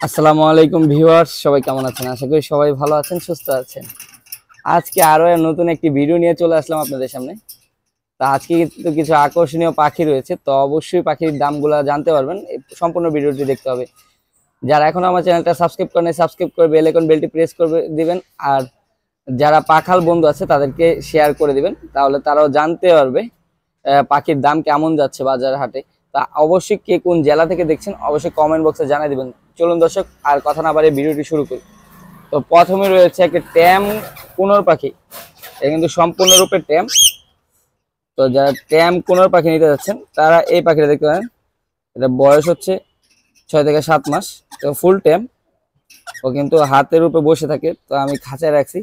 আসসালামু আলাইকুম ভিউয়ার্স, সবাই কেমন আছেন? আশা করি সবাই ভালো আছেন, সুস্থ আছেন। আজকে আরো নতুন একটি ভিডিও নিয়ে চলে আসলাম আপনাদের সামনে। তা আজকে কিন্তু কিছু আকর্ষণীয় পাখি রয়েছে, তো অবশ্যই পাখির দামগুলো জানতে পারবেন। সম্পূর্ণ ভিডিওটি দেখতে হবে। যারা এখনো আমার চ্যানেলটা সাবস্ক্রাইব করেন, সাবস্ক্রাইব করে বেল আইকন বেলটি প্রেস করে দিবেন। আর যারা পাখাল বন্ধু আছে তাদেরকে শেয়ার করে দিবেন, তাহলে তারাও জানতে পারবে পাখির দাম কেমন যাচ্ছে বাজার হাটে। তা অবশ্যই কে কোন জেলা থেকে দেখছেন অবশ্যই কমেন্ট বক্সে জানিয়ে দিবেন। চলুন দর্শক, আর কথা না বাড়িয়ে ভিডিওটি শুরু করি। তো প্রথমে রয়েছে একটা ট্যাম কোনর পাখি। এটা কিন্তু সম্পূর্ণরূপে ট্যাম। তো যারা ট্যাম কোনর পাখি নিতে যাচ্ছেন তারা এই পাখিটা দেখতে পারেন। এটা বয়স হচ্ছে 6 থেকে 7 মাস। তো ফুল ট্যাম। ও কিন্তু হাতের উপরে বসে থাকে, তো আমি খাঁচায় রাখছি,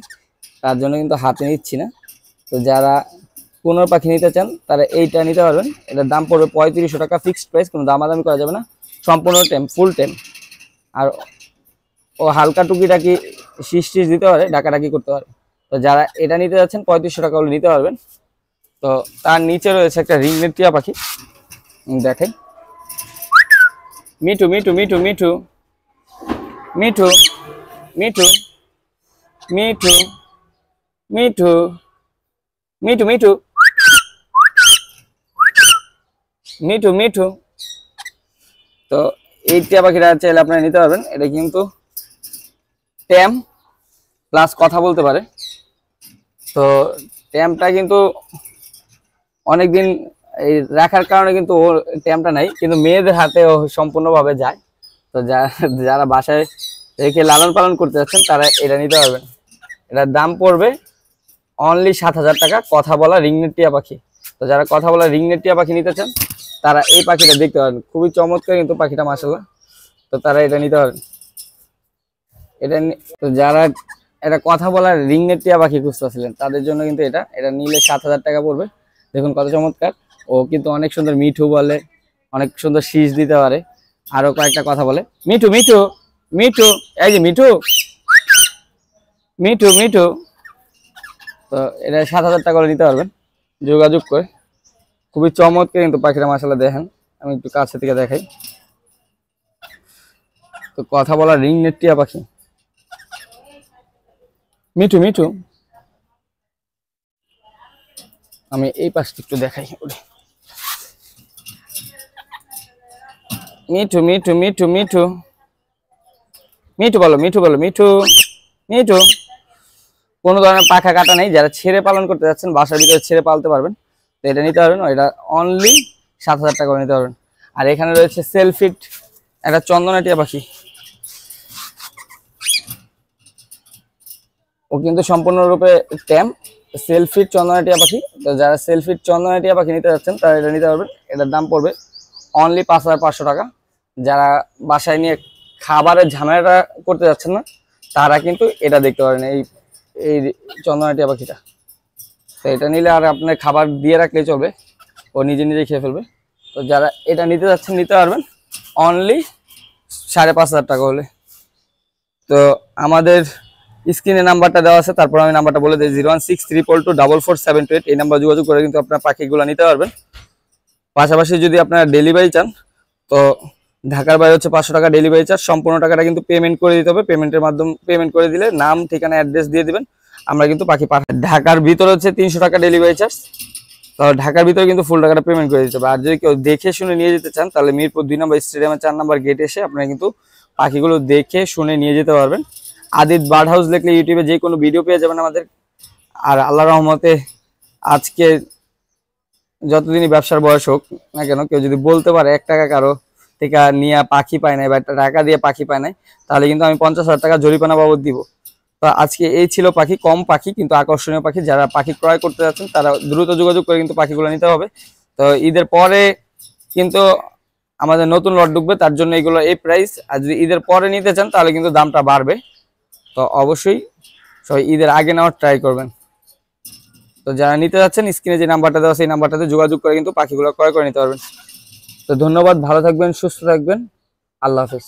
তার জন্য কিন্তু হাতে নিচ্ছি না। তো যারা কোনর পাখি নিতে চান তারা এইটা নিতে পারবেন। এটার দাম পড়বে 3500 টাকা, ফিক্সড প্রাইস, কোনো দামাদামি করা যাবে না। সম্পূর্ণ ট্যাম, ফুল ট্যাম। আর ও হালকা টুকিটাকি শীষ দিতে পারে, ডাকাডাকি করতে পারে। তো যারা এটা নিতে যাচ্ছেন 3500 টাকা হলে নিতে পারবেন। তো তার নিচে রয়েছে একটা রিংনেট টিয়া পাখি, দেখেন। মিঠু মিঠু মিঠু মিঠু মিঠু মিঠু মিঠু মিঠু মিঠু মিঠু মিঠু মিঠু। তো এই টিয়া পাখিটা চাইলে আপনারা নিতে পারবেন। এটা কিন্তু ট্যাম প্লাস কথা বলতে পারে। তো ট্যামটা কিন্তু অনেকদিন এই রাখার কারণে কিন্তু ওর ট্যামটা নাই, কিন্তু মেয়েদের হাতে ও সম্পূর্ণভাবে যায়। তো যারা বাসায় রেখে লালন পালন করতে যাচ্ছেন তারা এটা নিতে পারবেন। এটার দাম পড়বে অনলি 7000 টাকা, কথা বলা রিংনেট টিয়া পাখি। তো যারা কথা বলা রিংনেট টিয়া পাখি নিতে চান তারা এই পাখিটা দেখতে পারেন, খুবই চমৎকার কিন্তু পাখিটা, মাশাআল্লাহ। তো তারা এটা নিতে পারেন। তো যারা এটা কথা বলার রিংনেট টিয়া পাখি খুঁজতেছিলেন তাদের জন্য কিন্তু এটা নিলে 7000 টাকা পড়বে। দেখুন কত চমৎকার। ও কিন্তু অনেক সুন্দর মিঠু বলে, অনেক সুন্দর শীষ দিতে পারে, আরো কয়েকটা কথা বলে। মিঠু মিঠু মিঠু, এই যে মিঠু মিঠু মিঠু। তো এটা 7000 টাকা করে নিতে পারবেন যোগাযোগ করে। খুবই চমৎকার কিন্তু পাখিটা, মাশাআল্লাহ। দেখেন, আমি একটু কাছে থেকে দেখাই। তো কথা বলা রিংনেট টিয়া পাখি, মিঠু মিঠু। আমি এই পাশটা একটু দেখাই। মিঠু মিঠু মিঠু মিঠু মিঠু বলো, মিঠু বলো, মিঠু মিঠু। কোনো ধরনের পাখা কাটা নেই। যারা ছেড়ে পালন করতে যাচ্ছেন বাসার ভিতরে ছেড়ে পালতে পারবেন, তো এটা নিতে পারবেন। এটা অনলি 7000 টাকা করে নিতে পারবেন। আর এখানে রয়েছে সেলফিট একটা চন্দনা টিয়া পাখি। ও কিন্তু সম্পূর্ণরূপে ট্যাম, সেলফিট চন্দনা টিয়া পাখি। তো যারা সেলফিট চন্দনা টিয়া পাখি নিতে যাচ্ছেন তারা এটা নিতে পারবেন। এটার দাম পড়বে অনলি 5500 টাকা। যারা বাসায় নিয়ে খাবারের ঝামেলাটা করতে যাচ্ছেন না তারা কিন্তু এটা দেখতে পারেন, এই এই চন্দনা টিয়া পাখিটা। তো এটা নিলে আর আপনার খাবার দিয়ে রাখলেই চলবে, ও নিজে নিজে খেয়ে ফেলবে। তো যারা এটা নিতে যাচ্ছেন নিতে পারবেন অনলি 5500 টাকা হলে। তো আমাদের স্ক্রিনে নাম্বারটা দেওয়া আছে, তারপর আমি নাম্বারটা বলে দিই, 01622244728। এই নাম্বার যোগাযোগ করে কিন্তু আপনার পাখিগুলো নিতে পারবেন। পাশাপাশি যদি আপনারা ডেলিভারি চান তো ঢাকার বাইরে হচ্ছে 500 টাকা ডেলিভারি চার্জ। সম্পূর্ণ টাকাটা কিন্তু পেমেন্ট করে দিতে হবে। পেমেন্টের মাধ্যমে পেমেন্ট করে দিলে নাম, ঠিকানা, অ্যাড্রেস দিয়ে দিবেন, আমরা কিন্তু পাখি পাঠাই। ঢাকার ভিতরে হচ্ছে 300 টাকা ডেলিভারি চার্জ। তো ঢাকার ভিতরে কিন্তু ফুল টাকাটা পেমেন্ট করে দিতে হবে। আর যদি কেউ দেখে শুনে নিয়ে যেতে চান তাহলে মিরপুর 2 নম্বর স্টেডিয়ামের 4 নম্বর গেটে এসে আপনারা কিন্তু পাখিগুলো দেখে শুনে নিয়ে যেতে পারবেন। আদিত বার্ড হাউস লিখলে ইউটিউবে যে কোনো ভিডিও পেয়ে যাবেন আমাদের। আর আল্লাহর রহমতে আজকে যতদিনই ব্যবসার বয়স হোক না কেন, কেউ যদি বলতে পারে 1 টাকা কারো থেকে নিয়ে পাখি পায় নাই বা টাকা দিয়ে পাখি পায় নাই, তাহলে কিন্তু আমি 50,000 টাকা জরিমানা বাবদ দিব। তো আজকে এই ছিল পাখি, কম পাখি কিন্তু আকর্ষণীয় পাখি। যারা পাখি ক্রয় করতে যাচ্ছেন তারা দ্রুত যোগাযোগ করে কিন্তু পাখিগুলো নিতে হবে। তো ঈদের পরে কিন্তু আমাদের নতুন লট ঢুকবে, তার জন্য এগুলো এই প্রাইস। আর যদি ঈদের পরে নিতে চান তাহলে কিন্তু দামটা বাড়বে। তো অবশ্যই সবাই ঈদের আগে নেওয়ার ট্রাই করবেন। তো যারা নিতে যাচ্ছেন স্ক্রিনে যে নাম্বারটা দেওয়া সেই নাম্বারটাতে যোগাযোগ করে কিন্তু পাখিগুলো ক্রয় করে নিতে পারবেন। তো ধন্যবাদ, ভালো থাকবেন, সুস্থ থাকবেন, আল্লাহ হাফেজ।